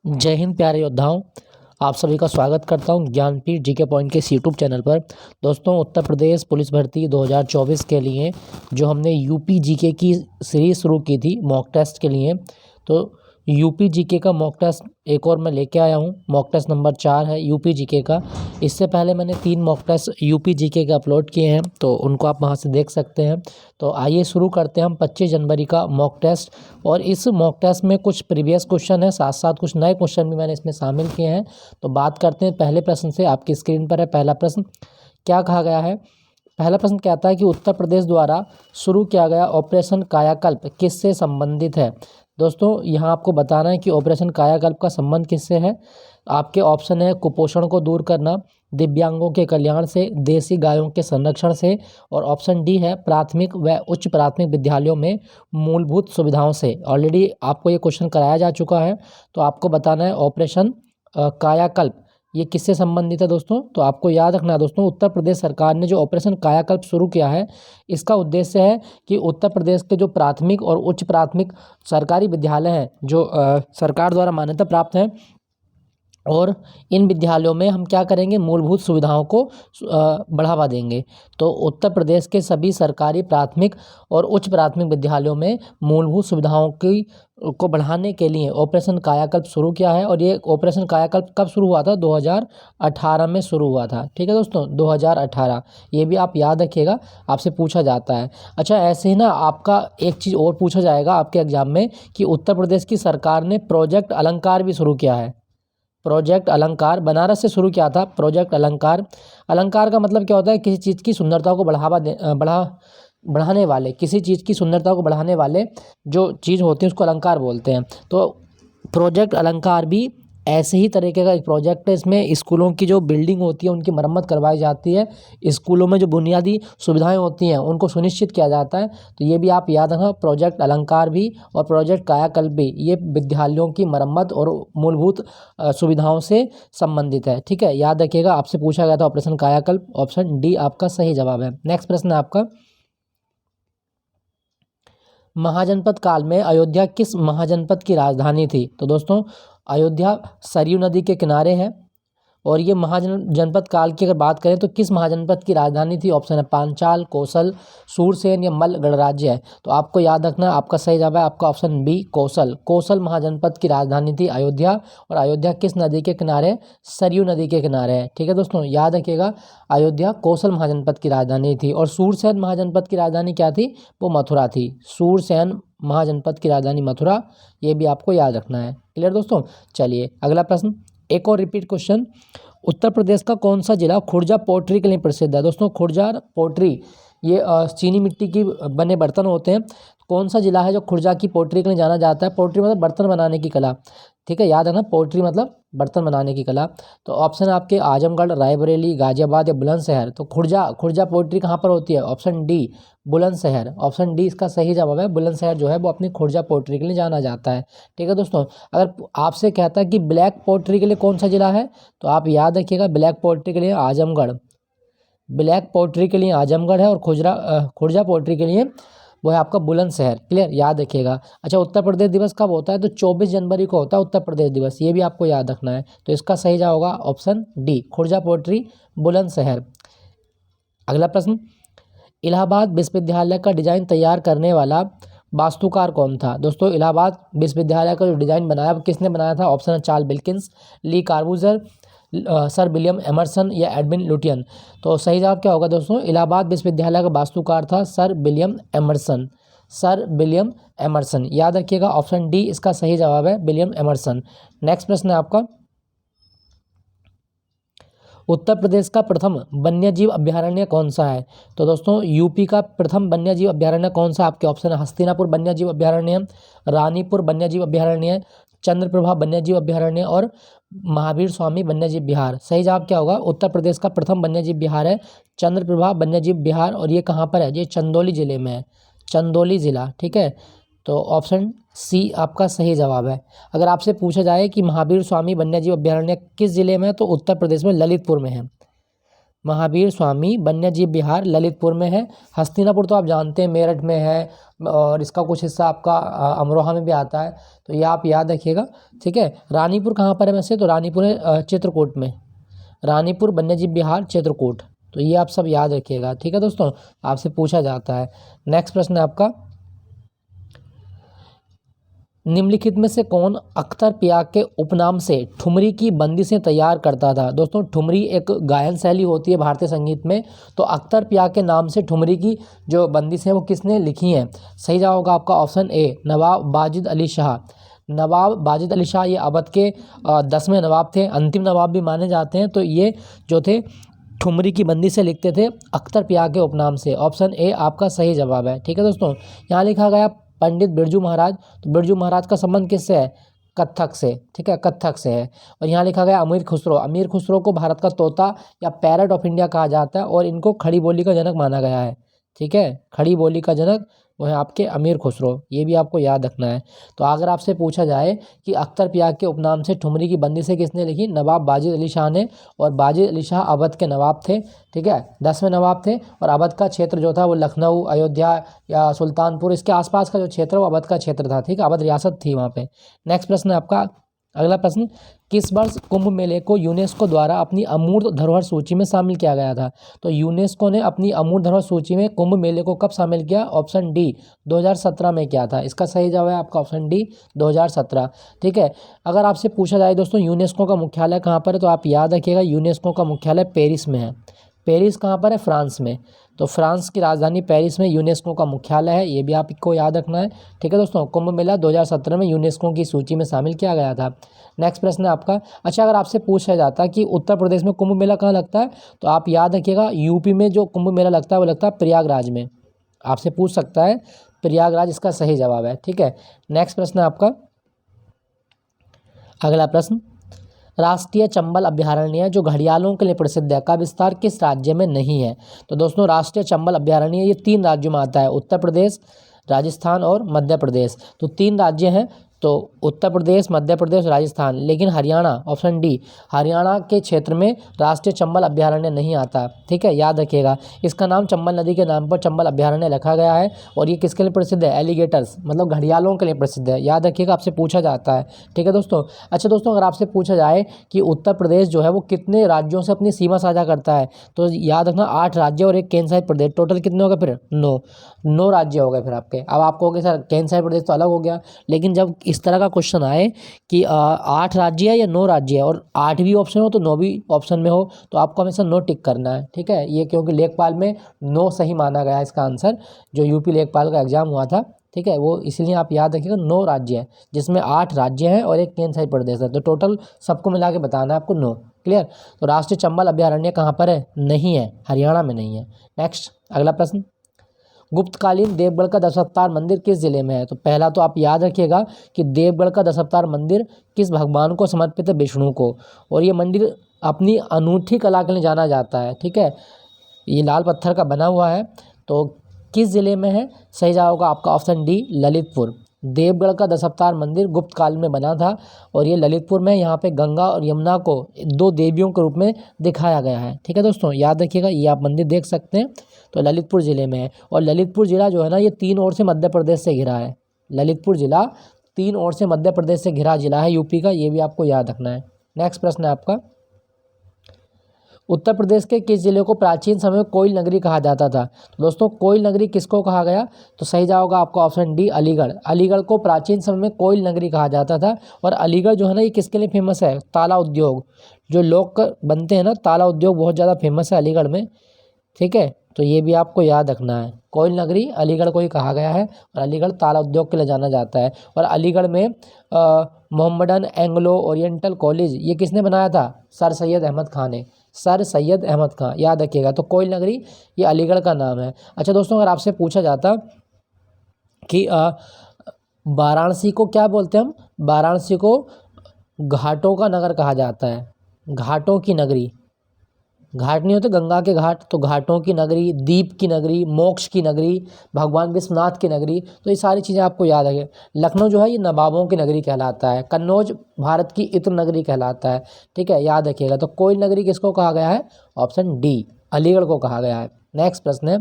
जय हिंद प्यारे योद्धाओं। आप सभी का स्वागत करता हूं ज्ञानपीठ जीके पॉइंट के यूट्यूब चैनल पर। दोस्तों, उत्तर प्रदेश पुलिस भर्ती 2024 के लिए जो हमने यूपी जीके की सीरीज़ शुरू की थी मॉक टेस्ट के लिए, तो यूपी जीके का मॉक टेस्ट एक और मैं लेके आया हूं। मॉक टेस्ट नंबर 4 है यूपी जीके का। इससे पहले मैंने 3 मॉक टेस्ट यूपी जीके के अपलोड किए हैं, तो उनको आप वहां से देख सकते हैं। तो आइए शुरू करते हैं हम 25 जनवरी का मॉक टेस्ट। और इस मॉक टेस्ट में कुछ प्रीवियस क्वेश्चन है, साथ साथ कुछ नए क्वेश्चन भी मैंने इसमें शामिल किए हैं। तो बात करते हैं पहले प्रश्न से। आपकी स्क्रीन पर है पहला प्रश्न। क्या कहा गया है? पहला प्रश्न कहता है कि उत्तर प्रदेश द्वारा शुरू किया गया ऑपरेशन कायाकल्प किससे संबंधित है? दोस्तों, यहाँ आपको बताना है कि ऑपरेशन कायाकल्प का संबंध किससे है। आपके ऑप्शन है कुपोषण को दूर करना, दिव्यांगों के कल्याण से, देसी गायों के संरक्षण से, और ऑप्शन डी है प्राथमिक व उच्च प्राथमिक विद्यालयों में मूलभूत सुविधाओं से। ऑलरेडी आपको ये क्वेश्चन कराया जा चुका है, तो आपको बताना है ऑपरेशन कायाकल्प ये किससे संबंधित है दोस्तों। तो आपको याद रखना है दोस्तों, उत्तर प्रदेश सरकार ने जो ऑपरेशन कायाकल्प शुरू किया है, इसका उद्देश्य है कि उत्तर प्रदेश के जो प्राथमिक और उच्च प्राथमिक सरकारी विद्यालय हैं जो सरकार द्वारा मान्यता प्राप्त हैं, और इन विद्यालयों में हम क्या करेंगे, मूलभूत सुविधाओं को बढ़ावा देंगे। तो उत्तर प्रदेश के सभी सरकारी प्राथमिक और उच्च प्राथमिक विद्यालयों में मूलभूत सुविधाओं को बढ़ाने के लिए ऑपरेशन कायाकल्प शुरू किया है। और ये ऑपरेशन कायाकल्प कब शुरू हुआ था? 2018 में शुरू हुआ था। ठीक है दोस्तों, 2018। ये भी आप याद रखिएगा, आपसे पूछा जाता है। अच्छा, ऐसे ही ना आपका एक चीज़ और पूछा जाएगा आपके एग्जाम में कि उत्तर प्रदेश की सरकार ने प्रोजेक्ट अलंकार भी शुरू किया है। प्रोजेक्ट अलंकार बनारस से शुरू किया था। प्रोजेक्ट अलंकार, अलंकार का मतलब क्या होता है? किसी चीज़ की सुंदरता को बढ़ाने वाले, किसी चीज़ की सुंदरता को बढ़ाने वाले जो चीज़ होती है उसको अलंकार बोलते हैं। तो प्रोजेक्ट अलंकार भी ऐसे ही तरीके का एक प्रोजेक्ट है। इसमें स्कूलों की जो बिल्डिंग होती है उनकी मरम्मत करवाई जाती है, स्कूलों में जो बुनियादी सुविधाएं होती हैं उनको सुनिश्चित किया जाता है। तो ये भी आप याद रखना, प्रोजेक्ट अलंकार भी और प्रोजेक्ट कायाकल्प भी, ये विद्यालयों की मरम्मत और मूलभूत सुविधाओं से संबंधित है। ठीक है, याद रखिएगा, आपसे पूछा गया था ऑपरेशन कायाकल्प। ऑप्शन डी आपका सही जवाब है। नेक्स्ट प्रश्न है आपका, महाजनपद काल में अयोध्या किस महाजनपद की राजधानी थी? तो दोस्तों, अयोध्या सरयू नदी के किनारे है, और ये महाजनपद काल की अगर बात करें तो किस महाजनपद की राजधानी थी? ऑप्शन है पांचाल, कौशल, सूरसेन या मल्ल गणराज्य है। तो आपको याद रखना, आपका सही जवाब है आपका ऑप्शन बी कौशल। कौशल महाजनपद की राजधानी थी अयोध्या। और अयोध्या किस नदी के किनारे? सरयू नदी के किनारे है। ठीक है दोस्तों, याद रखिएगा, अयोध्या कौशल महाजनपद की राजधानी थी। और सूरसेन महाजनपद की राजधानी क्या थी? वो मथुरा थी। सूरसेन महाजनपद की राजधानी मथुरा, ये भी आपको याद रखना है। क्लियर दोस्तों? चलिए अगला प्रश्न, एक और रिपीट क्वेश्चन। उत्तर प्रदेश का कौन सा जिला खुर्जा पोट्री के लिए प्रसिद्ध है? दोस्तों, खुर्जा पोट्री ये चीनी मिट्टी की बने बर्तन होते हैं। कौन सा जिला है जो खुर्जा की पोट्री के लिए जाना जाता है? पोट्री मतलब बर्तन बनाने की कला। ठीक है, याद है ना, पोट्री मतलब बर्तन बनाने की कला। तो ऑप्शन आपके आजमगढ़, रायबरेली, गाजियाबाद या बुलंदशहर। तो खुर्जा पोट्री कहाँ पर होती है? Option D Bulandshahr. Option D इसका सही जवाब है। बुलंदशहर जो है वो अपनी खुर्जा पोट्री के लिए जाना जाता है। ठीक है दोस्तों, अगर आपसे कहता है कि ब्लैक पोट्री के लिए कौन सा जिला है, तो आप याद रखिएगा ब्लैक पोट्री के लिए आजमगढ़। ब्लैक पोट्री के लिए आजमगढ़ है, और खुर्जा पोट्री के लिए वो है आपका बुलंदशहर। क्लियर, याद रखिएगा। अच्छा, उत्तर प्रदेश दिवस कब होता है? तो 24 जनवरी को होता है उत्तर प्रदेश दिवस। ये भी आपको याद रखना है। तो इसका सही जवाब होगा option D Khurja pottery Bulandshahr. अगला प्रश्न, इलाहाबाद विश्वविद्यालय का डिजाइन तैयार करने वाला वास्तुकार कौन था? दोस्तों, इलाहाबाद विश्वविद्यालय का जो डिजाइन बनाया वो किसने बनाया था? ऑप्शन है चार्ल्स विल्किंस, ली कार्बूजर, सर विलियम एमर्सन या एडविन लुटियन। तो सही जवाब क्या होगा दोस्तों? इलाहाबाद विश्वविद्यालय का वास्तुकार था sir William Emerson. Sir William Emerson, याद रखिएगा, ऑप्शन डी इसका सही जवाब है, विलियम एमर्सन। नेक्स्ट प्रश्न है आपका, उत्तर प्रदेश का प्रथम वन्यजीव अभ्यारण्य कौन सा है? तो दोस्तों, यूपी का प्रथम वन्यजीव अभ्यारण्य कौन सा? आपके ऑप्शन है हस्तिनापुर वन्यजीव अभ्यारण्य, रानीपुर वन्यजीव अभ्यारण्य, चंद्रप्रभा वन्यजीव अभ्यारण्य और महावीर स्वामी वन्यजीव विहार। सही जवाब क्या होगा? उत्तर प्रदेश का प्रथम वन्यजीव विहार है चंद्रप्रभा वन्यजीव विहार, और ये कहाँ पर है? ये चंदौली जिले में है, चंदौली जिला। ठीक है, तो ऑप्शन सी आपका सही जवाब है। अगर आपसे पूछा जाए कि महावीर स्वामी वन्यजीव अभ्यारण्य किस जिले में है, तो उत्तर प्रदेश में ललितपुर में है। महावीर स्वामी वन्यजीव विहार ललितपुर में है। हस्तिनापुर तो आप जानते हैं मेरठ में है, और इसका कुछ हिस्सा आपका अमरोहा में भी आता है, तो ये आप याद रखिएगा। ठीक है, रानीपुर कहाँ पर है वैसे, तो रानीपुर है चित्रकूट में, रानीपुर वन्यजीव विहार चित्रकूट, तो ये आप सब याद रखिएगा। ठीक है दोस्तों, आपसे पूछा जाता है। नेक्स्ट प्रश्न है आपका, निम्नलिखित में से कौन अख्तर पियाक के उपनाम से ठुमरी की बंदिशें तैयार करता था। दोस्तों ठुमरी एक गायन शैली होती है भारतीय संगीत में, तो अख्तर पियाक के नाम से ठुमरी की जो बंदिशें वो किसने लिखी हैं। सही जवाब होगा आपका ऑप्शन ए, नवाब वाजिद अली शाह। नवाब वाजिद अली शाह ये अवध के 10वें नवाब थे, अंतिम नवाब भी माने जाते हैं। तो ये जो थे ठुमरी की बंदी से लिखते थे अख्तर पियाक के उपनाम से। ऑप्शन ए आपका सही जवाब है। ठीक है दोस्तों, यहाँ लिखा गया पंडित बिरजू महाराज, तो बिरजू महाराज का संबंध किससे है, कत्थक से। ठीक है, कत्थक से है। और यहाँ लिखा गया अमीर खुसरो, अमीर खुसरो को भारत का तोता या पैरट ऑफ इंडिया कहा जाता है, और इनको खड़ी बोली का जनक माना गया है। ठीक है, खड़ी बोली का जनक वो है आपके अमीर खुसरो, ये भी आपको याद रखना है। तो अगर आपसे पूछा जाए कि अख्तर पियाक के उपनाम से ठुमरी की बंदी से किसने लिखी, नवाब वाजिद अली शाह ने, और वाजिद अली शाह अवध के नवाब थे। ठीक है, 10वें नवाब थे, और अवध का क्षेत्र जो था वो लखनऊ, अयोध्या या सुल्तानपुर, इसके आसपास का जो क्षेत्र वो अवध का क्षेत्र था। ठीक है, अवध रियासत थी वहाँ पे। नेक्स्ट प्रश्न है आपका, अगला प्रश्न, किस वर्ष कुंभ मेले को यूनेस्को द्वारा अपनी अमूर्त धरोहर सूची में शामिल किया गया था। तो यूनेस्को ने अपनी अमूर्त धरोहर सूची में कुंभ मेले को कब शामिल किया, ऑप्शन डी 2017 में किया था। इसका सही जवाब है आपका ऑप्शन डी 2017। ठीक है, अगर आपसे पूछा जाए दोस्तों यूनेस्को का मुख्यालय कहाँ पर है, तो आप याद रखिएगा यूनेस्को का मुख्यालय पेरिस में है। पेरिस कहाँ पर है, फ्रांस में। तो फ्रांस की राजधानी पेरिस में यूनेस्को का मुख्यालय है, ये भी आपको याद रखना है। ठीक है दोस्तों, कुंभ मेला 2017 में यूनेस्को की सूची में शामिल किया गया था। नेक्स्ट प्रश्न है आपका, अच्छा अगर आपसे पूछा जाता कि उत्तर प्रदेश में कुंभ मेला कहाँ लगता है, तो आप याद रखिएगा यूपी में जो कुंभ मेला लगता है वो लगता है प्रयागराज में। आपसे पूछ सकता है, प्रयागराज इसका सही जवाब है। ठीक है, नेक्स्ट प्रश्न है आपका, अगला प्रश्न, राष्ट्रीय चंबल अभयारण्य जो घड़ियालों के लिए प्रसिद्ध है का विस्तार किस राज्य में नहीं है। तो दोस्तों राष्ट्रीय चंबल अभयारण्य ये 3 राज्यों में आता है, उत्तर प्रदेश, राजस्थान और मध्य प्रदेश। तो 3 राज्य हैं, तो उत्तर प्रदेश, मध्य प्रदेश, राजस्थान, लेकिन हरियाणा, ऑप्शन डी, हरियाणा के क्षेत्र में राष्ट्रीय चंबल अभयारण्य नहीं आता। ठीक है, याद रखिएगा, इसका नाम चंबल नदी के नाम पर चंबल अभयारण्य रखा गया है, और ये किसके लिए प्रसिद्ध है, एलिगेटर्स मतलब घड़ियालों के लिए प्रसिद्ध है। याद रखिएगा, आपसे पूछा जाता है। ठीक है दोस्तों, अच्छा दोस्तों अगर आपसे पूछा जाए कि उत्तर प्रदेश जो है वो कितने राज्यों से अपनी सीमा साझा करता है, तो याद रखना 8 राज्य और एक केंद्र शासित प्रदेश, टोटल कितने हो गए फिर 9 राज्य हो गए फिर आपके। अब आपको हो गया सर केंद्र शासित प्रदेश तो अलग हो गया, लेकिन जब इस तरह का क्वेश्चन आए कि 8 राज्य है या 9 राज्य है, और 8 भी ऑप्शन हो तो 9 भी ऑप्शन में हो, तो आपको हमेशा 9 टिक करना है। ठीक है, ये क्योंकि लेखपाल में 9 सही माना गया है इसका आंसर, जो यूपी लेखपाल का एग्जाम हुआ था। ठीक है, वो इसलिए आप याद रखिएगा 9 राज्य है, जिसमें 8 राज्य हैं और एक केंद्र शासित प्रदेश है, तो टोटल सबको मिला के बताना है आपको 9। क्लियर, तो राष्ट्रीय चंबल अभयारण्य कहाँ पर है, नहीं है, हरियाणा में नहीं है। नेक्स्ट अगला प्रश्न, गुप्तकालीन देवगढ़ का दशावतार मंदिर किस जिले में है। तो पहला तो आप याद रखिएगा कि देवगढ़ का दशावतार मंदिर किस भगवान को समर्पित है, विष्णु को, और ये मंदिर अपनी अनूठी कला के लिए जाना जाता है। ठीक है, ये लाल पत्थर का बना हुआ है, तो किस जिले में है, सही जवाब होगा आपका ऑप्शन डी ललितपुर। देवगढ़ का दशावतार मंदिर गुप्त काल में बना था, और ये ललितपुर में, यहाँ पे गंगा और यमुना को 2 देवियों के रूप में दिखाया गया है। ठीक है दोस्तों, याद रखिएगा, ये आप मंदिर देख सकते हैं, तो ललितपुर ज़िले में है। और ललितपुर ज़िला जो है ना, ये 3 ओर से मध्य प्रदेश से घिरा है। ललितपुर ज़िला 3 ओर से मध्य प्रदेश से घिरा जिला है यूपी का, ये भी आपको याद रखना है। नेक्स्ट प्रश्न है आपका, उत्तर प्रदेश के किस जिले को प्राचीन समय में कोयल नगरी कहा जाता था। तो दोस्तों कोयल नगरी किसको कहा गया, तो सही जवाब होगा आपका ऑप्शन डी अलीगढ़। अलीगढ़ को प्राचीन समय में कोयल नगरी कहा जाता था। और अलीगढ़ जो है ना, ये किसके लिए फेमस है, ताला उद्योग, जो लोग बनते हैं ना, ताला उद्योग बहुत ज़्यादा फेमस है अलीगढ़ में। ठीक है, तो ये भी आपको याद रखना है, कोयल नगरी अलीगढ़ को ही कहा गया है, और अलीगढ़ ताला उद्योग के लिए जाना जाता है। और अलीगढ़ में मोहम्मदन एंग्लो ओरिएंटल कॉलेज ये किसने बनाया था, सर सैयद अहमद खान ने, सर सैयद अहमद खान, याद रखिएगा। तो कोयल नगरी ये अलीगढ़ का नाम है। अच्छा दोस्तों अगर आपसे पूछा जाता कि वाराणसी को क्या बोलते हैं हम, वाराणसी को घाटों का नगर कहा जाता है, घाटों की नगरी, घाट नहीं होते गंगा के घाट, तो घाटों की नगरी, दीप की नगरी, मोक्ष की नगरी, भगवान विश्वनाथ की नगरी, तो ये सारी चीज़ें आपको याद रखें। लखनऊ जो है ये नवाबों की नगरी कहलाता है, कन्नौज भारत की इत्र नगरी कहलाता है। ठीक है, याद रखिएगा। तो कोयल नगरी किसको कहा गया है, ऑप्शन डी। अलीगढ़ को कहा गया है। नेक्स्ट प्रश्न है,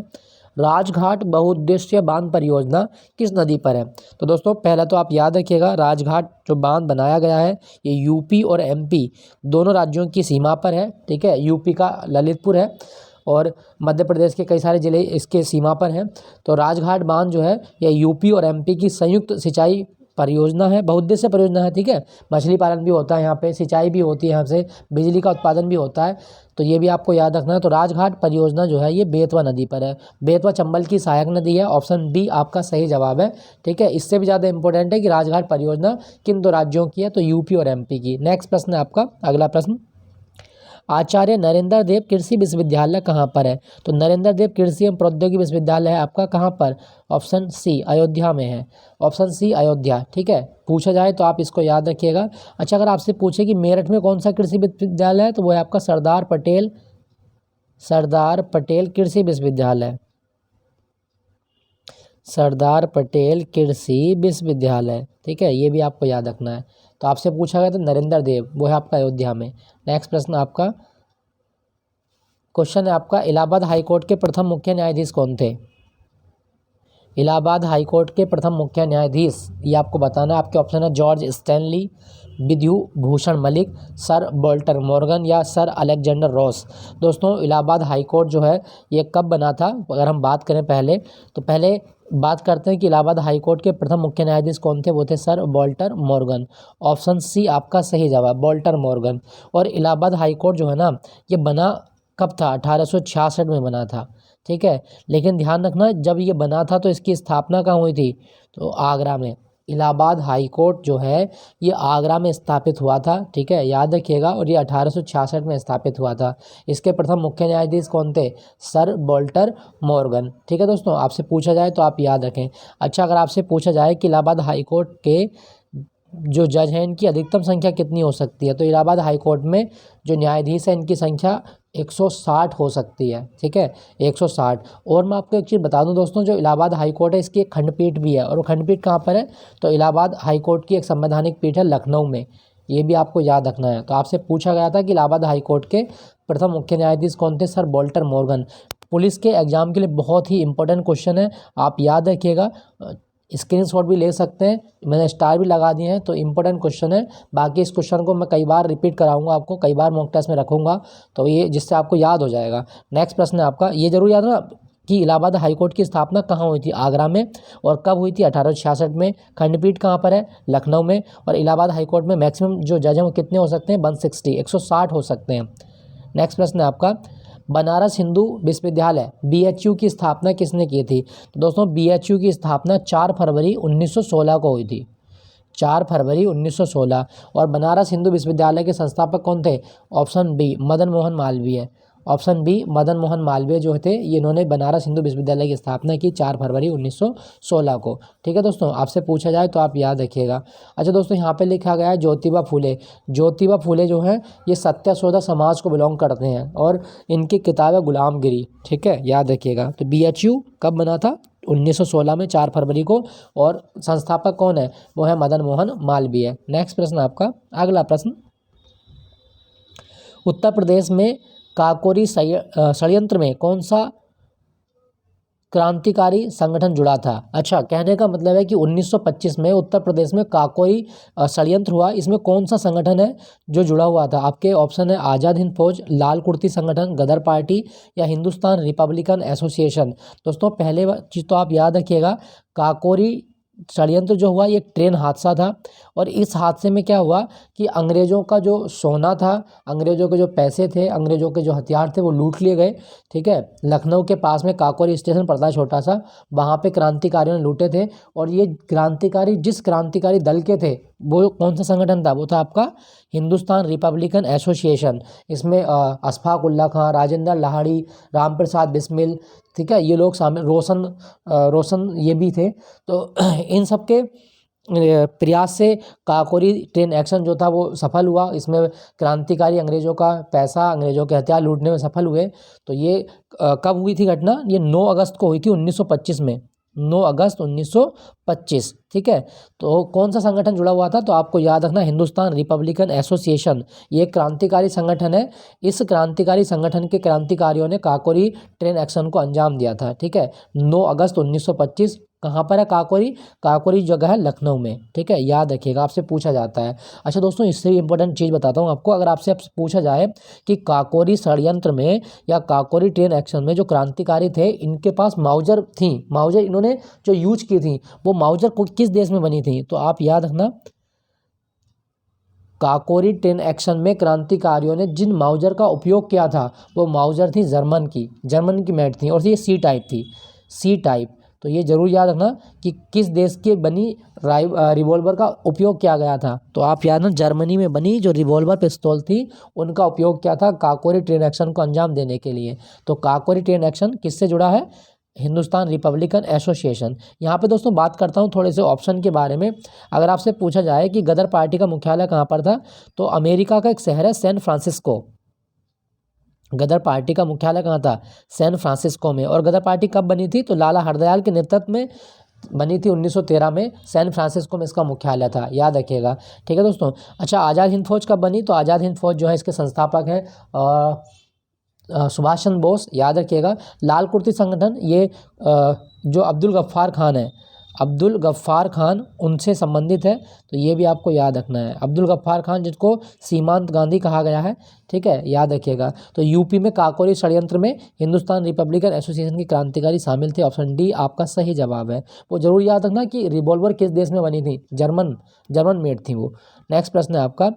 राजघाट बहुउद्देशीय बांध परियोजना किस नदी पर है? तो दोस्तों पहला तो आप याद रखिएगा, राजघाट जो बांध बनाया गया है ये यूपी और एमपी दोनों राज्यों की सीमा पर है। ठीक है, यूपी का ललितपुर है और मध्य प्रदेश के कई सारे ज़िले इसके सीमा पर हैं। तो राजघाट बांध जो है यह यूपी और एमपी की संयुक्त सिंचाई परियोजना है, बहुउद्देशीय परियोजना है। ठीक है, मछली पालन भी होता है यहाँ पे, सिंचाई भी होती है, यहाँ से बिजली का उत्पादन भी होता है, तो ये भी आपको याद रखना है। तो राजघाट परियोजना जो है ये बेतवा नदी पर है। बेतवा चंबल की सहायक नदी है, ऑप्शन बी आपका सही जवाब है। ठीक है, इससे भी ज़्यादा इंपॉर्टेंट है कि राजघाट परियोजना किन दो राज्यों की है, तो यूपी और एमपी की। नेक्स्ट प्रश्न है आपका, अगला प्रश्न, आचार्य नरेंद्र देव कृषि विश्वविद्यालय कहाँ पर है? तो नरेंद्र देव कृषि एवं प्रौद्योगिकी विश्वविद्यालय है आपका कहाँ पर? ऑप्शन सी अयोध्या में है, ऑप्शन सी अयोध्या। ठीक है, पूछा जाए तो आप इसको याद रखिएगा। अच्छा, अगर आपसे पूछे कि मेरठ में कौन सा कृषि विश्वविद्यालय है, तो वो है आपका सरदार पटेल कृषि विश्वविद्यालय, सरदार पटेल कृषि विश्वविद्यालय। ठीक है, ये भी आपको याद रखना है। तो आपसे पूछा गया तो नरेंद्र देव, वो है आपका अयोध्या में। नेक्स्ट प्रश्न आपका, क्वेश्चन है आपका, इलाहाबाद हाईकोर्ट के प्रथम मुख्य न्यायाधीश कौन थे? इलाहाबाद हाईकोर्ट के प्रथम मुख्य न्यायाधीश, ये आपको बताना है। आपके ऑप्शन है George Stanley, Vidhu Bhushan Malik, sir Walter Morgan या सर अलेक्जेंडर रॉस। दोस्तों इलाहाबाद हाईकोर्ट जो है ये कब बना था, अगर हम बात करें पहले, तो पहले बात करते हैं कि इलाहाबाद हाईकोर्ट के प्रथम मुख्य न्यायाधीश कौन थे, वो थे sir Walter Morgan. Option C आपका सही जवाब, वॉल्टर मॉर्गन। और इलाहाबाद हाईकोर्ट जो है ना, ये बना कब था? 1866 में बना था। ठीक है, लेकिन ध्यान रखना जब ये बना था तो इसकी स्थापना कहाँ हुई थी? तो आगरा में। इलाहाबाद हाई कोर्ट जो है ये आगरा में स्थापित हुआ था। ठीक है, याद रखिएगा, और ये 1866 में स्थापित हुआ था। इसके प्रथम मुख्य न्यायाधीश कौन थे? Sir Walter Morgan. ठीक है दोस्तों, आपसे पूछा जाए तो आप याद रखें। अच्छा, अगर आपसे पूछा जाए कि इलाहाबाद हाई कोर्ट के जो जज हैं इनकी अधिकतम संख्या कितनी हो सकती है, तो इलाहाबाद हाई कोर्ट में जो न्यायाधीश हैं इनकी संख्या 160 हो सकती है। ठीक है, 160। और मैं आपको एक चीज़ बता दूं दोस्तों, जो इलाहाबाद हाई कोर्ट है इसकी एक खंडपीठ भी है, और वो खंडपीठ कहाँ पर है? तो इलाहाबाद हाई कोर्ट की एक संवैधानिक पीठ है लखनऊ में। ये भी आपको याद रखना है। तो आपसे पूछा गया था कि इलाहाबाद हाई कोर्ट के प्रथम मुख्य न्यायाधीश कौन थे? Sir Walter Morgan. पुलिस के एग्जाम के लिए बहुत ही इंपॉर्टेंट क्वेश्चन है, आप याद रखिएगा। स्क्रीनशॉट भी ले सकते हैं, मैंने स्टार भी लगा दिए हैं, तो इम्पोर्टेंट क्वेश्चन है। बाकी इस क्वेश्चन को मैं कई बार रिपीट कराऊंगा आपको, कई बार मॉक टेस्ट में रखूंगा, तो ये जिससे आपको याद हो जाएगा। नेक्स्ट प्रश्न है आपका, ये जरूर याद रखना कि इलाहाबाद हाईकोर्ट की स्थापना कहाँ हुई थी? आगरा में। और कब हुई थी? 1866 में। खंडपीठ कहाँ पर है? लखनऊ में। और इलाहाबाद हाईकोर्ट में मैक्सिमम जो जज हैं वो कितने हो सकते हैं? 160 हो सकते हैं। नेक्स्ट प्रश्न है आपका, बनारस हिंदू विश्वविद्यालय BHU की स्थापना किसने की थी? तो दोस्तों BHU की स्थापना 4 फरवरी 1916 को हुई थी, 4 फरवरी 1916। और बनारस हिंदू विश्वविद्यालय के संस्थापक कौन थे? Option B Madan Mohan Malviya. Option B Madan Mohan Malviya जो थे ये इन्होंने बनारस हिंदू विश्वविद्यालय की स्थापना की 4 फरवरी 1916 को। ठीक है दोस्तों, आपसे पूछा जाए तो आप याद रखिएगा। अच्छा दोस्तों, यहाँ पे लिखा गया है ज्योतिबा फूले। ज्योतिबा फूले जो हैं ये सत्यशोधक समाज को बिलोंग करते हैं, और इनकी किताब है गुलामगिरी। ठीक है, याद रखिएगा। तो BHU कब बना था? 1916 में, 4 फरवरी को। और संस्थापक कौन है? वो है मदन मोहन मालवीय। नेक्स्ट प्रश्न आपका, अगला प्रश्न, उत्तर प्रदेश में काकोरी षड्यंत्र में कौन सा क्रांतिकारी संगठन जुड़ा था? अच्छा, कहने का मतलब है कि 1925 में उत्तर प्रदेश में काकोरी षड्यंत्र हुआ, इसमें कौन सा संगठन है जो जुड़ा हुआ था? आपके ऑप्शन है आज़ाद हिंद फौज, लाल कुर्ती संगठन, गदर पार्टी या हिंदुस्तान रिपब्लिकन एसोसिएशन। दोस्तों पहले चीज़ तो आप याद रखिएगा, काकोरी षड्यंत्र जो हुआ ये ट्रेन हादसा था, और इस हादसे में क्या हुआ कि अंग्रेज़ों का जो सोना था, अंग्रेज़ों के जो पैसे थे, अंग्रेज़ों के जो हथियार थे वो लूट लिए गए। ठीक है, लखनऊ के पास में काकोरी स्टेशन पड़ता है छोटा सा, वहाँ पे क्रांतिकारियों ने लूटे थे। और ये क्रांतिकारी जिस क्रांतिकारी दल के थे वो कौन सा संगठन था? वो था आपका हिंदुस्तान रिपब्लिकन एसोसिएशन। इसमें अशफाक उल्ला खां, राजेंद्र लाहिड़ी, राम प्रसाद बिस्मिल, ठीक है, ये लोग शामिल, रोशन ये भी थे। तो इन सब के प्रयास से काकोरी ट्रेन एक्शन जो था वो सफल हुआ। इसमें क्रांतिकारी अंग्रेज़ों का पैसा, अंग्रेज़ों के हथियार लूटने में सफल हुए। तो ये कब हुई थी घटना? ये 9 अगस्त को हुई थी 1925 में। 9 अगस्त 1925। ठीक है, तो कौन सा संगठन जुड़ा हुआ था, तो आपको याद रखना हिंदुस्तान रिपब्लिकन एसोसिएशन, ये एक क्रांतिकारी संगठन है। इस क्रांतिकारी संगठन के क्रांतिकारियों ने काकोरी ट्रेन एक्शन को अंजाम दिया था। ठीक है, 9 अगस्त 1925। कहाँ पर है काकोरी? काकोरी जगह है लखनऊ में। ठीक है, याद रखिएगा, आपसे पूछा जाता है। अच्छा दोस्तों, इससे इंपॉर्टेंट चीज़ बताता हूँ आपको। अगर आपसे पूछा जाए कि काकोरी षड्यंत्र में या काकोरी ट्रेन एक्शन में जो क्रांतिकारी थे, इनके पास माउजर थी, माउजर इन्होंने जो यूज की थी, वो माउजर को किस देश में बनी थी, तो आप याद रखना काकोरी ट्रेन एक्शन में क्रांतिकारियों ने जिन माउजर का उपयोग किया था, वो माउजर थी जर्मन की मेड थी, और ये सी टाइप थी, सी टाइप। तो ये जरूर याद रखना कि किस देश की बनी रिवॉल्वर का उपयोग किया गया था, तो आप याद रखना जर्मनी में बनी जो रिवॉल्वर पिस्तौल थी, उनका उपयोग किया था काकोरी ट्रेन एक्शन को अंजाम देने के लिए। तो काकोरी ट्रेन एक्शन किससे जुड़ा है? Hindustan Republican association. यहाँ पे दोस्तों बात करता हूँ थोड़े से ऑप्शन के बारे में। अगर आपसे पूछा जाए कि गदर पार्टी का मुख्यालय कहाँ पर था, तो अमेरिका का एक शहर है सैन फ्रांसिस्को। गदर पार्टी का मुख्यालय कहाँ था? सैन फ्रांसिस्को में। और गदर पार्टी कब बनी थी, तो लाला हरदयाल के नेतृत्व में बनी थी 1913 में। सैन फ्रांसिस्को में इसका मुख्यालय था, याद रखिएगा। ठीक है दोस्तों। अच्छा, आज़ाद हिंद फौज कब बनी, तो आज़ाद हिंद फौज जो है इसके संस्थापक हैं सुभाष चंद्र बोस, याद रखिएगा। लाल कुर्ती संगठन, ये जो अब्दुल गफ्फार खान है, अब्दुल गफ्फार खान उनसे संबंधित है, तो ये भी आपको याद रखना है। अब्दुल गफ्फार खान जिसको सीमांत गांधी कहा गया है। ठीक है, याद रखिएगा। तो यूपी में काकोरी षड्यंत्र में हिंदुस्तान रिपब्लिकन एसोसिएशन के क्रांतिकारी शामिल थे। ऑप्शन डी आपका सही जवाब है। वो जरूर याद रखना कि रिवॉल्वर किस देश में बनी थी, जर्मन मेड थी वो। नेक्स्ट प्रश्न है आपका,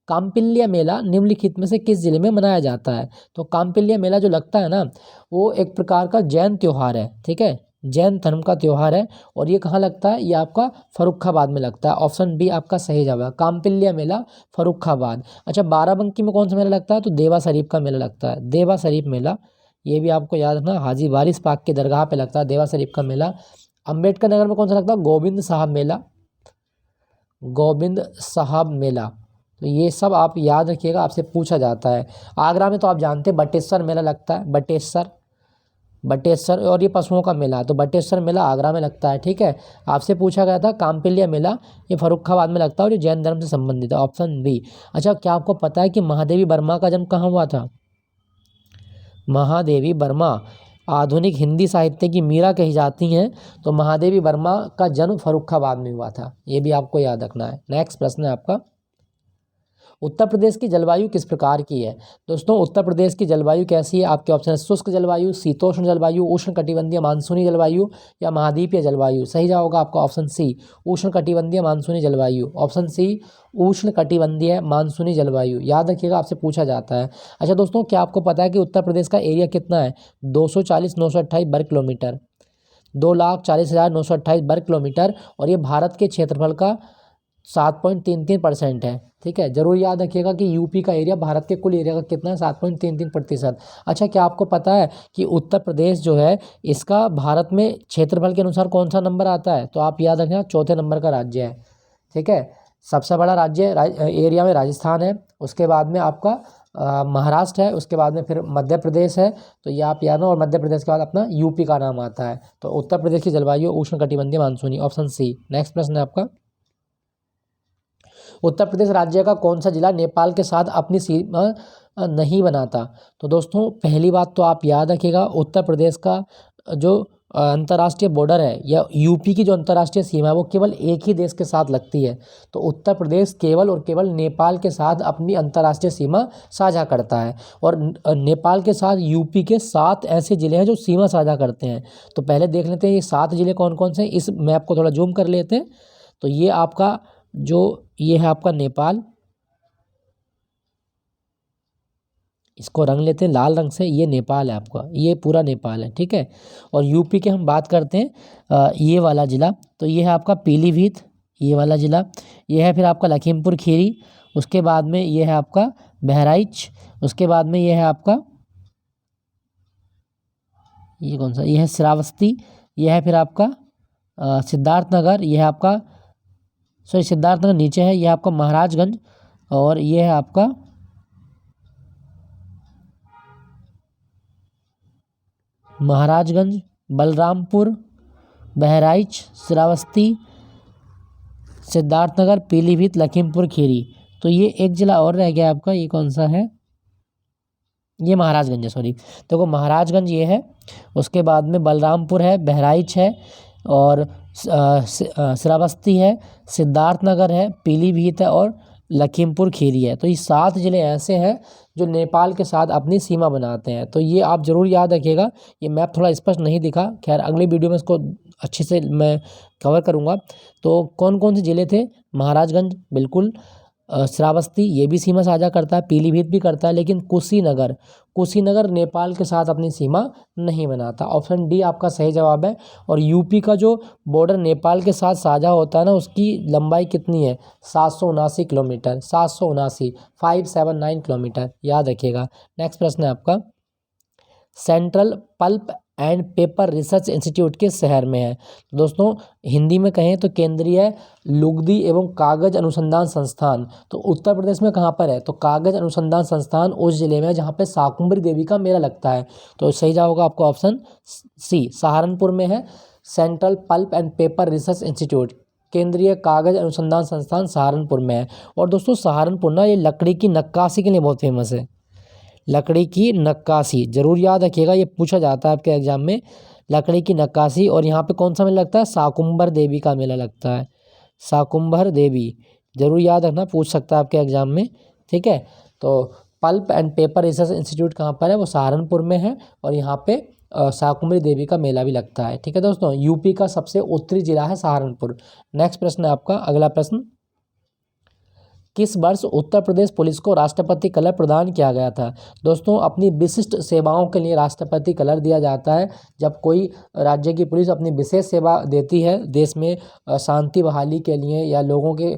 काम्पिल्य मेला निम्नलिखित में से किस जिले में मनाया जाता है? तो काम्पिल्य मेला जो लगता है ना, वो एक प्रकार का जैन त्योहार है। ठीक है, जैन धर्म का त्योहार है, और ये कहाँ लगता है? ये आपका फर्रुखाबाद में लगता है। ऑप्शन बी आपका सही जवाब है, काम्पिल्य मेला फर्रुखाबाद। अच्छा, बाराबंकी में कौन सा मेला लगता है, तो देवा शरीफ का मेला लगता है, देवा शरीफ मेला। ये भी आपको याद रखना, हाजी वारिस पाक की दरगाह पे लगता है देवा शरीफ का मेला। अम्बेडकर नगर में कौन सा लगता है? गोविंद साहब मेला, गोविंद साहब मेला। तो ये सब आप याद रखिएगा, आपसे पूछा जाता है। आगरा में तो आप जानते हैं बटेश्वर मेला लगता है, बटेश्वर, और ये पशुओं का मेला है, तो बटेश्वर मेला आगरा में लगता है। ठीक है, आपसे पूछा गया था काम्पिल्य मेला, ये फर्रुखाबाद में लगता है, और ये जैन धर्म से संबंधित है। Option B. अच्छा, क्या आपको पता है कि महादेवी वर्मा का जन्म कहाँ हुआ था? महादेवी वर्मा आधुनिक हिंदी साहित्य की मीरा कही जाती हैं, तो महादेवी वर्मा का जन्म फर्रुखाबाद में हुआ था, ये भी आपको याद रखना है। नेक्स्ट प्रश्न है आपका, उत्तर प्रदेश की जलवायु किस प्रकार की है? दोस्तों, उत्तर प्रदेश की जलवायु कैसी है? आपके ऑप्शन है शुष्क जलवायु, शीतोष्ण जलवायु, उष्ण कटिबंधीय मानसूनी जलवायु, या महाद्वीपीय जलवायु। सही जवाब होगा आपका ऑप्शन सी, उष्ण कटिबंधीय मानसूनी जलवायु। ऑप्शन सी, उष्ण कटिबंधीय मानसूनी जलवायु, याद रखिएगा, आपसे पूछा जाता है। अच्छा दोस्तों, क्या आपको पता है कि उत्तर प्रदेश का एरिया कितना है? 240,928 वर्ग किलोमीटर, 2,40,928 वर्ग किलोमीटर, और ये भारत के क्षेत्रफल का 7.33% है। ठीक है, जरूर याद रखिएगा कि यूपी का एरिया भारत के कुल एरिया का कितना है? 7.33%। अच्छा, क्या आपको पता है कि उत्तर प्रदेश जो है, इसका भारत में क्षेत्रफल के अनुसार कौन सा नंबर आता है? तो आप याद रखना, चौथे नंबर का राज्य है। ठीक है, सबसे बड़ा राज्य एरिया में राजस्थान है, उसके बाद में आपका महाराष्ट्र है, उसके बाद में फिर मध्य प्रदेश है, तो ये आप याद रखना, और मध्य प्रदेश के बाद अपना यूपी का नाम आता है। तो उत्तर प्रदेश की जलवायु उष्ण कटिबंधीय मानसूनी, ऑप्शन सी। नेक्स्ट प्रश्न है आपका, उत्तर प्रदेश राज्य का कौन सा जिला नेपाल के साथ अपनी सीमा नहीं बनाता? तो दोस्तों, पहली बात तो आप याद रखिएगा, उत्तर प्रदेश का जो अंतर्राष्ट्रीय बॉर्डर है, या यूपी की जो अंतर्राष्ट्रीय सीमा है, वो केवल एक ही देश के साथ लगती है। तो उत्तर प्रदेश केवल और केवल नेपाल के साथ अपनी अंतर्राष्ट्रीय सीमा साझा करता है, और नेपाल के साथ यूपी के 7 ऐसे ज़िले हैं जो सीमा साझा करते हैं। तो पहले देख लेते हैं ये 7 ज़िले कौन कौन से हैं, इस मैप को थोड़ा जूम कर लेते हैं। तो ये आपका जो ये है आपका नेपाल, इसको रंग लेते हैं लाल रंग से, ये नेपाल है आपका, ये पूरा नेपाल है। ठीक है, और यूपी के हम बात करते हैं ये वाला ज़िला, तो ये है आपका पीलीभीत, ये वाला ज़िला। ये है फिर आपका लखीमपुर खीरी, उसके बाद में ये है आपका बहराइच, उसके बाद में ये है आपका, ये कौन सा, ये है श्रावस्ती, ये है फिर आपका सिद्धार्थनगर, ये है आपका, सॉरी सिद्धार्थनगर नीचे है, ये आपका महाराजगंज, और ये है आपका महाराजगंज, बलरामपुर, बहराइच, श्रावस्ती, सिद्धार्थनगर, पीलीभीत, लखीमपुर खीरी। तो ये एक जिला और रह गया आपका, ये कौन सा है, ये महाराजगंज है, सॉरी। देखो महाराजगंज ये है, उसके बाद में बलरामपुर है, बहराइच है, और श्रावस्ती है, सिद्धार्थनगर है, पीलीभीत है, और लखीमपुर खीरी है। तो ये 7 ज़िले ऐसे हैं जो नेपाल के साथ अपनी सीमा बनाते हैं। तो ये आप ज़रूर याद रखिएगा। ये मैप थोड़ा स्पष्ट नहीं दिखा, खैर अगली वीडियो में इसको अच्छे से मैं कवर करूँगा। तो कौन कौन से ज़िले थे, महाराजगंज बिल्कुल, श्रावस्ती ये भी सीमा साझा करता है, पीलीभीत भी करता है, लेकिन कुशीनगर नेपाल के साथ अपनी सीमा नहीं बनाता। ऑप्शन डी आपका सही जवाब है। और यूपी का जो बॉर्डर नेपाल के साथ साझा होता है ना, उसकी लंबाई कितनी है, 779 किलोमीटर, 779, 579 किलोमीटर, याद रखिएगा। नेक्स्ट प्रश्न है आपका, central pulp and paper research institute के शहर में है। दोस्तों हिंदी में कहें तो केंद्रीय लुगदी एवं कागज अनुसंधान संस्थान। तो उत्तर प्रदेश में कहाँ पर है, तो कागज अनुसंधान संस्थान उस जिले में है जहाँ पे शाकुंभरी देवी का मेला लगता है। तो सही जवाब होगा आपका ऑप्शन सी, सहारनपुर में है central pulp and paper research institute, केंद्रीय कागज अनुसंधान संस्थान सहारनपुर में है। और दोस्तों सहारनपुर ना ये लकड़ी की नक्काशी के लिए बहुत फेमस है, लकड़ी की नक्काशी जरूर याद रखिएगा, ये पूछा जाता है आपके एग्जाम में, लकड़ी की नक्काशी। और यहाँ पे कौन सा मेला लगता है, शाकुंभर देवी का मेला लगता है, शाकुंभर देवी जरूर याद रखना, पूछ सकता है आपके एग्जाम में, ठीक है। तो pulp and paper research institute कहाँ पर है, वो सहारनपुर में है, और यहाँ पे शाकुंभरी देवी का मेला भी लगता है, ठीक है दोस्तों। यूपी का सबसे उत्तरी जिला है सहारनपुर। नेक्स्ट प्रश्न है आपका, अगला प्रश्न, किस वर्ष उत्तर प्रदेश पुलिस को राष्ट्रपति कलर प्रदान किया गया था। दोस्तों अपनी विशिष्ट सेवाओं के लिए राष्ट्रपति कलर दिया जाता है। जब कोई राज्य की पुलिस अपनी विशेष सेवा देती है देश में शांति बहाली के लिए या लोगों के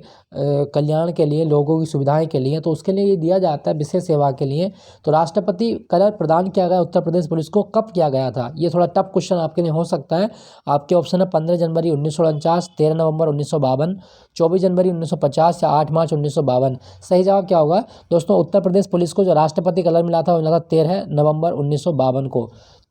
कल्याण के लिए, लोगों की सुविधाएं के लिए, तो उसके लिए ये दिया जाता है विशेष सेवा के लिए। तो राष्ट्रपति कलर प्रदान किया गया उत्तर प्रदेश पुलिस को कब किया गया था, ये थोड़ा टफ क्वेश्चन आपके लिए हो सकता है। आपके ऑप्शन है 15 जनवरी 1949, 13 नवंबर 1952, 24 जनवरी 1950 या 8 मार्च 1952। सही जवाब क्या होगा दोस्तों, उत्तर प्रदेश पुलिस को जो राष्ट्रपति कलर मिला था वो मिला था 13 नवंबर 1952 को,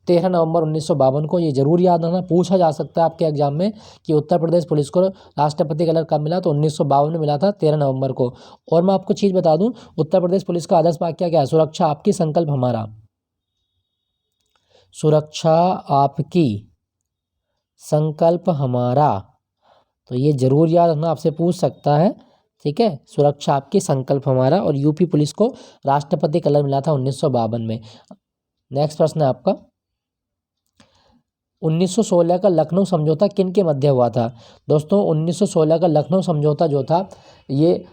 13 नवंबर 1952 को। ये जरूर याद रखना, पूछा जा सकता है आपके एग्जाम में कि उत्तर प्रदेश पुलिस को राष्ट्रपति कलर कब मिला, तो 1952 में मिला था 13 नवंबर को। और मैं आपको चीज़ बता दूं, उत्तर प्रदेश पुलिस का आदर्श वाक्य क्या है, सुरक्षा आपकी संकल्प हमारा, सुरक्षा आपकी संकल्प हमारा। तो ये जरूर याद रखना, आपसे पूछ सकता है, ठीक है, सुरक्षा आपकी संकल्प हमारा। और यूपी पुलिस को राष्ट्रपति कलर मिला था 1952 में। नेक्स्ट प्रश्न है आपका, 1916 का लखनऊ समझौता किन के मध्य हुआ था। दोस्तों 1916 का लखनऊ समझौता जो था ये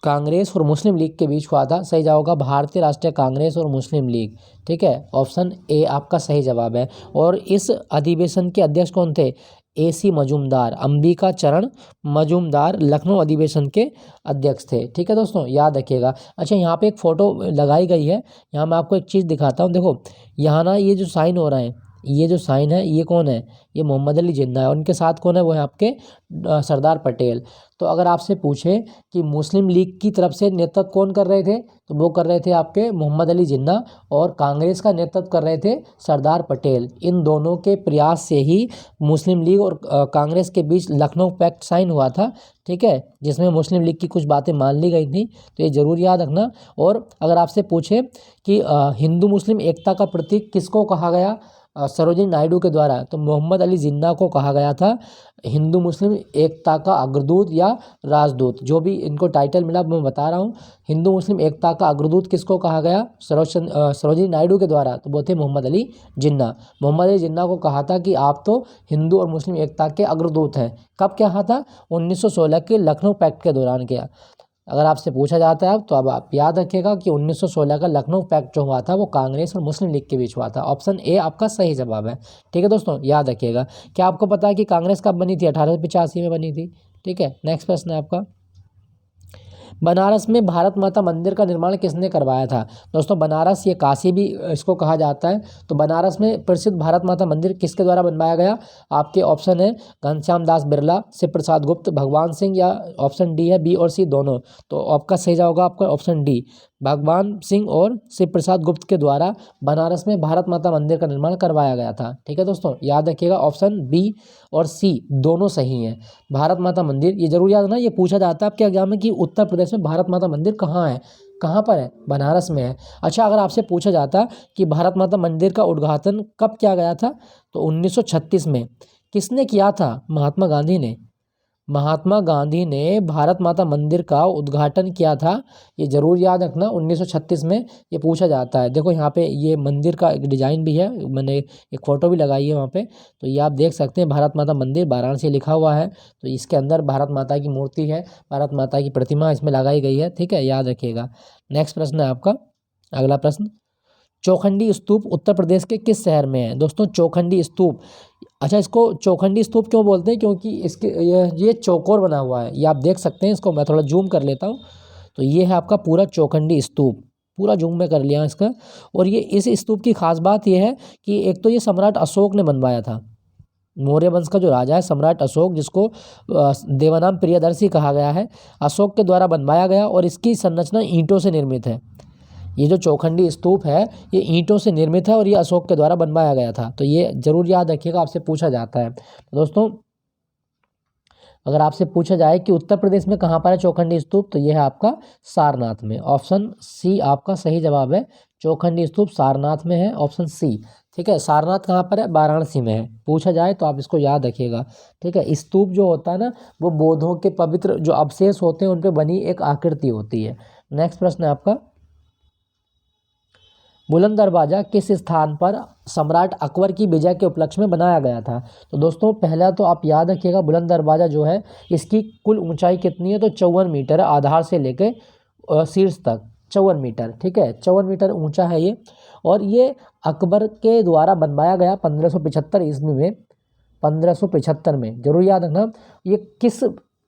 कांग्रेस और मुस्लिम लीग के बीच हुआ था। सही जवाब होगा भारतीय राष्ट्रीय कांग्रेस और मुस्लिम लीग, ठीक है, ऑप्शन ए आपका सही जवाब है। और इस अधिवेशन के अध्यक्ष कौन थे, AC मजूमदार, अंबिका चरण मजूमदार लखनऊ अधिवेशन के अध्यक्ष थे, ठीक है दोस्तों, याद रखिएगा। अच्छा यहाँ पे एक फ़ोटो लगाई गई है, यहाँ मैं आपको एक चीज़ दिखाता हूँ। देखो यहाँ ना ये जो साइन हो रहा है, ये जो साइन है ये कौन है, ये मोहम्मद अली जिन्ना है, उनके साथ कौन है, वो है आपके सरदार पटेल। तो अगर आपसे पूछे कि मुस्लिम लीग की तरफ से नेतृत्व कौन कर रहे थे, तो वो कर रहे थे आपके मोहम्मद अली जिन्ना, और कांग्रेस का नेतृत्व कर रहे थे सरदार पटेल। इन दोनों के प्रयास से ही मुस्लिम लीग और कांग्रेस के बीच लखनऊ पैक्ट साइन हुआ था, ठीक है, जिसमें मुस्लिम लीग की कुछ बातें मान ली गई थी। तो ये जरूर याद रखना। और अगर आपसे पूछे कि हिंदू मुस्लिम एकता का प्रतीक किसको कहा गया सरोजिनी नायडू के द्वारा, तो मोहम्मद अली जिन्ना को कहा गया था हिंदू मुस्लिम एकता का अग्रदूत या राजदूत, जो भी इनको टाइटल मिला मैं बता रहा हूँ। हिंदू मुस्लिम एकता का अग्रदूत किसको कहा गया, सरोजिनी नायडू के द्वारा, तो वो थे मोहम्मद अली जिन्ना। मोहम्मद अली जिन्ना को कहा था कि आप तो हिंदू और मुस्लिम एकता के अग्रदूत हैं। कब कहा था, 1916 के लखनऊ पैक्ट के दौरान किया। अगर आपसे पूछा जाता है तो अब आप याद रखिएगा कि 1916 का लखनऊ पैक्ट जो हुआ था वो कांग्रेस और मुस्लिम लीग के बीच हुआ था। ऑप्शन ए आपका सही जवाब है, ठीक है दोस्तों, याद रखिएगा। क्या आपको पता है कि कांग्रेस कब बनी थी, 1885 में बनी थी, ठीक है। नेक्स्ट प्रश्न है आपका, बनारस में भारत माता मंदिर का निर्माण किसने करवाया था? दोस्तों बनारस, ये काशी भी इसको कहा जाता है, तो बनारस में प्रसिद्ध भारत माता मंदिर किसके द्वारा बनवाया गया? आपके ऑप्शन है घनश्याम दास बिरला, शिव प्रसाद गुप्त, भगवान सिंह, या ऑप्शन डी है बी और सी दोनों। तो आपका सही जवाब होगा आपका ऑप्शन डी, भगवान सिंह और शिव प्रसाद गुप्त के द्वारा बनारस में भारत माता मंदिर का निर्माण करवाया गया था। ठीक है दोस्तों, याद रखिएगा ऑप्शन बी और सी दोनों सही हैं। भारत माता मंदिर, ये जरूर याद ना, ये पूछा जाता है आपके एग्जाम में कि उत्तर प्रदेश में भारत माता मंदिर कहाँ है, कहाँ पर है? बनारस में है। अच्छा, अगर आपसे पूछा जाता कि भारत माता मंदिर का उद्घाटन कब किया गया था, तो 1936 में। किसने किया था? महात्मा गांधी ने। महात्मा गांधी ने भारत माता मंदिर का उद्घाटन किया था। ये जरूर याद रखना, 1936 में ये पूछा जाता है। देखो यहाँ पे ये मंदिर का एक डिजाइन भी है, मैंने एक फ़ोटो भी लगाई है वहाँ पे, तो ये आप देख सकते हैं भारत माता मंदिर वाराणसी लिखा हुआ है। तो इसके अंदर भारत माता की मूर्ति है, भारत माता की प्रतिमा इसमें लगाई गई है। ठीक है, याद रखिएगा। नेक्स्ट प्रश्न है आपका, अगला प्रश्न, चौखंडी स्तूप उत्तर प्रदेश के किस शहर में है? दोस्तों चौखंडी स्तूप, अच्छा इसको चौखंडी स्तूप क्यों बोलते हैं? क्योंकि इसके ये चौकोर बना हुआ है, ये आप देख सकते हैं। इसको मैं थोड़ा जूम कर लेता हूँ, तो ये है आपका पूरा चौखंडी स्तूप, पूरा जूम में कर लिया इसका। और ये इस स्तूप की खास बात ये है कि एक तो ये सम्राट अशोक ने बनवाया था, मौर्य वंश का जो राजा है सम्राट अशोक, जिसको देवानाम प्रियदर्शी कहा गया है, अशोक के द्वारा बनवाया गया। और इसकी संरचना ईंटों से निर्मित है। ये जो चौखंडी स्तूप है ये ईंटों से निर्मित है और ये अशोक के द्वारा बनवाया गया था। तो ये जरूर याद रखिएगा, आपसे पूछा जाता है। तो दोस्तों अगर आपसे पूछा जाए कि उत्तर प्रदेश में कहाँ पर है चौखंडी स्तूप, तो ये है आपका सारनाथ में। ऑप्शन सी आपका सही जवाब है, चौखंडी स्तूप सारनाथ में है, ऑप्शन सी। ठीक है, सारनाथ कहाँ पर है? वाराणसी में है। पूछा जाए तो आप इसको याद रखिएगा। ठीक है, स्तूप जो होता है ना, वो बौद्धों के पवित्र जो अवशेष होते हैं उन पर बनी एक आकृति होती है। नेक्स्ट प्रश्न है आपका, बुलंद दरवाजा किस स्थान पर सम्राट अकबर की विजय के उपलक्ष्य में बनाया गया था? तो दोस्तों पहला तो आप याद रखिएगा, बुलंद दरवाजा जो है इसकी कुल ऊंचाई कितनी है? तो 54 मीटर है, आधार से लेके शीर्ष तक 54 मीटर। ठीक है, 54 मीटर ऊंचा है ये। और ये अकबर के द्वारा बनवाया गया 1575 ईस्वी में, 1575 में, जरूर याद रखना। ये किस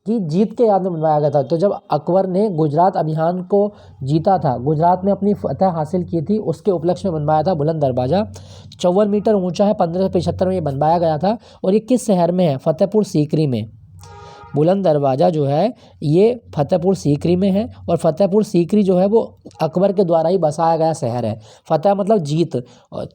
की जीत के याद में बनवाया गया था? तो जब अकबर ने गुजरात अभियान को जीता था, गुजरात में अपनी फतह हासिल की थी, उसके उपलक्ष्य में बनवाया था बुलंद दरवाज़ा। 54 मीटर ऊंचा है, 1575 में ये बनवाया गया था। और ये किस शहर में है? फतेहपुर सीकरी में। बुलंद दरवाज़ा जो है ये फतेहपुर सीकरी में है। और फतेहपुर सीकरी जो है वो अकबर के द्वारा ही बसाया गया शहर है। फतेह मतलब जीत,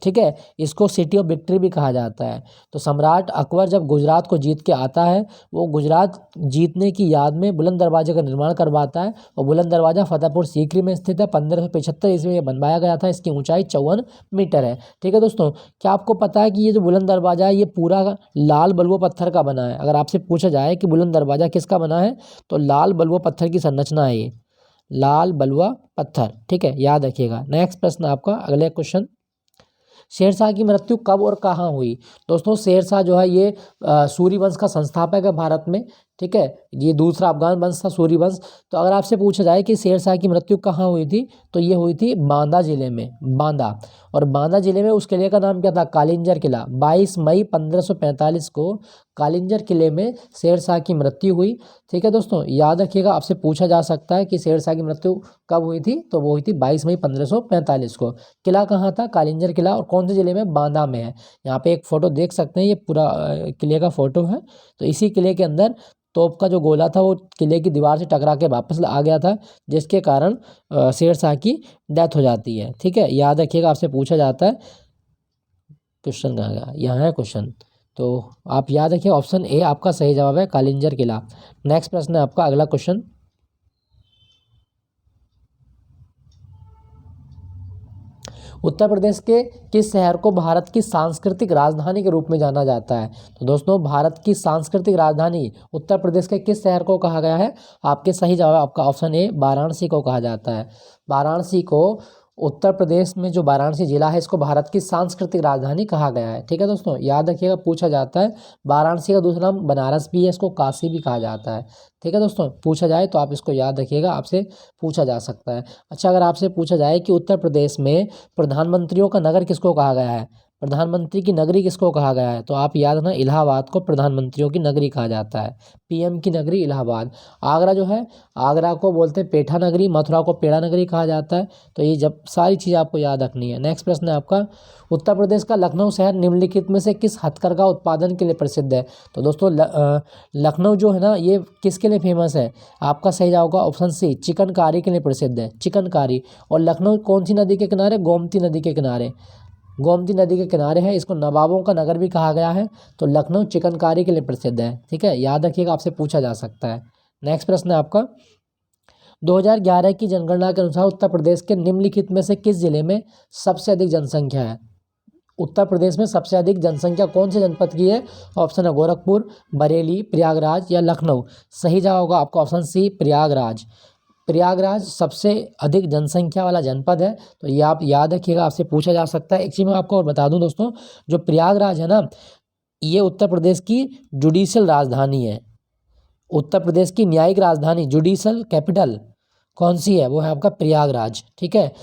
ठीक है, इसको सिटी ऑफ विक्ट्री भी कहा जाता है। तो सम्राट अकबर जब गुजरात को जीत के आता है, वो गुजरात जीतने की याद में बुलंद दरवाजे का निर्माण करवाता है। और बुलंद दरवाज़ा फतेहपुर सीकरी में स्थित है, 1575 ईस्वी में बनवाया गया था। इसकी ऊंचाई 54 मीटर है। ठीक है दोस्तों, क्या आपको पता है कि ये जो बुलंद दरवाज़ा है ये पूरा लाल बलुआ पत्थर का बना है? अगर आपसे पूछा जाए कि बुलंद दरवाज़ा किसका बना है, तो लाल बलुआ पत्थर की संरचना है ये, लाल बलुआ पत्थर। ठीक है, याद रखिएगा। नेक्स्ट प्रश्न आपका, अगले क्वेश्चन, शेरशाह की मृत्यु कब और कहाँ हुई? दोस्तों शेरशाह जो है ये सूर्य वंश का संस्थापक है भारत में। ठीक है, ये दूसरा अफगान वंश था सूर्य वंश। तो अगर आपसे पूछा जाए कि शेरशाह की मृत्यु कहाँ हुई थी, तो ये हुई थी बांदा जिले में, बांदा। और बांदा जिले में उस किले का नाम क्या था? कालिंजर किला। 22 मई 1545 को कालिंजर किले में शेरशाह की मृत्यु हुई। ठीक है दोस्तों, याद रखिएगा, आपसे पूछा जा सकता है कि शेरशाह की मृत्यु कब हुई थी, तो वो हुई थी 22 मई 1545 को। किला कहाँ था? कालिंजर किला। और कौन से जिले में? बांदा में है। यहाँ पे एक फ़ोटो देख सकते हैं, ये पूरा किले का फ़ोटो है। तो इसी किले के अंदर तोप का जो गोला था वो किले की दीवार से टकरा के वापस आ गया था, जिसके कारण शेरशाह की डेथ हो जाती है। ठीक है, याद रखिएगा, आपसे पूछा जाता है। क्वेश्चन कहाँ गया? यहाँ है क्वेश्चन, तो आप याद रखिए ऑप्शन ए आपका सही जवाब है, कालिंजर किला। नेक्स्ट प्रश्न है आपका, अगला क्वेश्चन, उत्तर प्रदेश के किस शहर को भारत की सांस्कृतिक राजधानी के रूप में जाना जाता है? तो दोस्तों भारत की सांस्कृतिक राजधानी उत्तर प्रदेश के किस शहर को कहा गया है? आपके सही जवाब आपका ऑप्शन ए, वाराणसी को कहा जाता है। वाराणसी को, उत्तर प्रदेश में जो वाराणसी जिला है, इसको भारत की सांस्कृतिक राजधानी कहा गया है। ठीक है दोस्तों, याद रखिएगा, पूछा जाता है। वाराणसी का दूसरा नाम बनारस भी है, इसको काशी भी कहा जाता है। ठीक है दोस्तों, पूछा जाए तो आप इसको याद रखिएगा, आपसे पूछा जा सकता है। अच्छा, अगर आपसे पूछा जाए कि उत्तर प्रदेश में प्रधानमंत्रियों का नगर किसको कहा गया है? प्रधानमंत्री की नगरी किसको कहा गया है? तो आप याद रखना, इलाहाबाद को प्रधानमंत्रियों की नगरी कहा जाता है। पीएम की नगरी इलाहाबाद। आगरा जो है, आगरा को बोलते हैं पेठा नगरी, मथुरा को पेड़ा नगरी कहा जाता है। तो ये जब सारी चीज़ आपको याद रखनी है। नेक्स्ट प्रश्न है आपका, उत्तर प्रदेश का लखनऊ शहर निम्नलिखित में से किस हथकरघा उत्पादन के लिए प्रसिद्ध है? तो दोस्तों लखनऊ जो है ना, ये किसके लिए फेमस है? आपका सही जवाब होगा ऑप्शन सी, चिकनकारी के लिए प्रसिद्ध है, चिकनकारी। और लखनऊ कौन सी नदी के किनारे? गोमती नदी के किनारे, गोमती नदी के किनारे है। इसको नवाबों का नगर भी कहा गया है। तो लखनऊ चिकनकारी के लिए प्रसिद्ध है। ठीक है, याद रखिएगा, आपसे पूछा जा सकता है। नेक्स्ट प्रश्न है आपका, 2011 की जनगणना के अनुसार उत्तर प्रदेश के निम्नलिखित में से किस जिले में सबसे अधिक जनसंख्या है? उत्तर प्रदेश में सबसे अधिक जनसंख्या कौन से जनपद की है? ऑप्शन है गोरखपुर, बरेली, प्रयागराज या लखनऊ। सही जवाब होगा आपका ऑप्शन सी, प्रयागराज। प्रयागराज सबसे अधिक जनसंख्या वाला जनपद है। तो ये आप याद रखिएगा, आपसे पूछा जा सकता है। एक चीज़ मैं आपको और बता दूं दोस्तों, जो प्रयागराज है ना, ये उत्तर प्रदेश की जुडिशियल राजधानी है। उत्तर प्रदेश की न्यायिक राजधानी, जुडिशियल कैपिटल कौन सी है? वो है आपका प्रयागराज। ठीक है,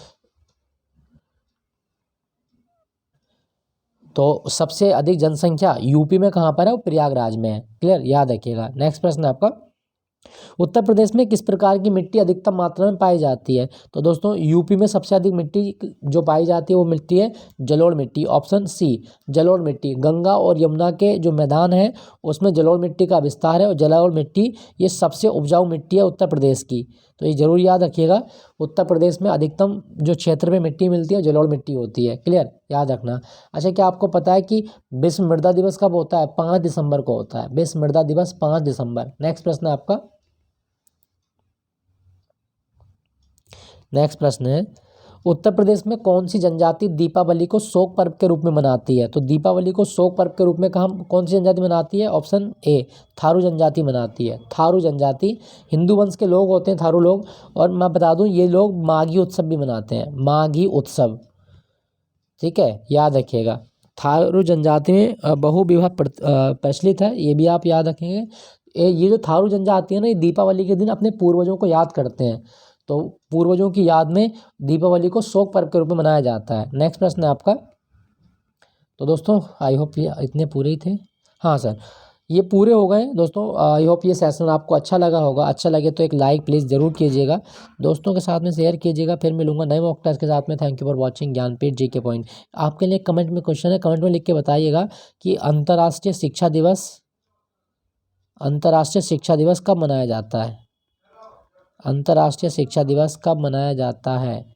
तो सबसे अधिक जनसंख्या यूपी में कहाँ पर है? वो प्रयागराज में है। क्लियर, याद रखिएगा। नेक्स्ट प्रश्न है आपका, उत्तर प्रदेश में किस प्रकार की मिट्टी अधिकतम मात्रा में पाई जाती है? तो दोस्तों यूपी में सबसे अधिक मिट्टी जो पाई जाती है वो मिट्टी है जलोढ़ मिट्टी। ऑप्शन सी, जलोढ़ मिट्टी। गंगा और यमुना के जो मैदान है उसमें जलोढ़ मिट्टी का विस्तार है, और जलोढ़ मिट्टी ये सबसे उपजाऊ मिट्टी है उत्तर प्रदेश की। तो ये जरूर याद रखिएगा, उत्तर प्रदेश में अधिकतम जो क्षेत्र में मिट्टी मिलती है जलोढ़ मिट्टी होती है। क्लियर, याद रखना। अच्छा, क्या आपको पता है कि विश्व मृदा दिवस कब होता है? 5 दिसंबर को होता है विश्व मृदा दिवस, 5 दिसंबर। नेक्स्ट प्रश्न है आपका, नेक्स्ट प्रश्न है, उत्तर प्रदेश में कौन सी जनजाति दीपावली को शोक पर्व के रूप में मनाती है? तो दीपावली को शोक पर्व के रूप में कहाँ कौन सी जनजाति मनाती है? ऑप्शन ए, थारू जनजाति मनाती है। थारू जनजाति हिंदू वंश के लोग होते हैं थारू लोग। और मैं बता दूं, ये लोग माघी उत्सव भी मनाते हैं, माघी उत्सव। ठीक है, याद रखिएगा। थारू जनजाति में बहुविवाह प्रचलित है, ये भी आप याद रखेंगे। ये जो थारू जनजाति है ना, ये दीपावली के दिन अपने पूर्वजों को याद करते हैं। तो पूर्वजों की याद में दीपावली को शोक पर्व के रूप में मनाया जाता है। नेक्स्ट प्रश्न है आपका, तो दोस्तों आई होप ये इतने पूरे ही थे। हाँ सर, ये पूरे हो गए दोस्तों। आई होप ये सेशन आपको अच्छा लगा होगा। अच्छा लगे तो एक लाइक प्लीज़ ज़रूर कीजिएगा, दोस्तों के साथ में शेयर कीजिएगा। फिर मिलूंगा नए मॉक टेस्ट के साथ में। Thank you for watching Jnanpith GK point. आपके लिए कमेंट में क्वेश्चन है, कमेंट में लिख के बताइएगा कि अंतर्राष्ट्रीय शिक्षा दिवस कब मनाया जाता है? अंतर्राष्ट्रीय शिक्षा दिवस कब मनाया जाता है?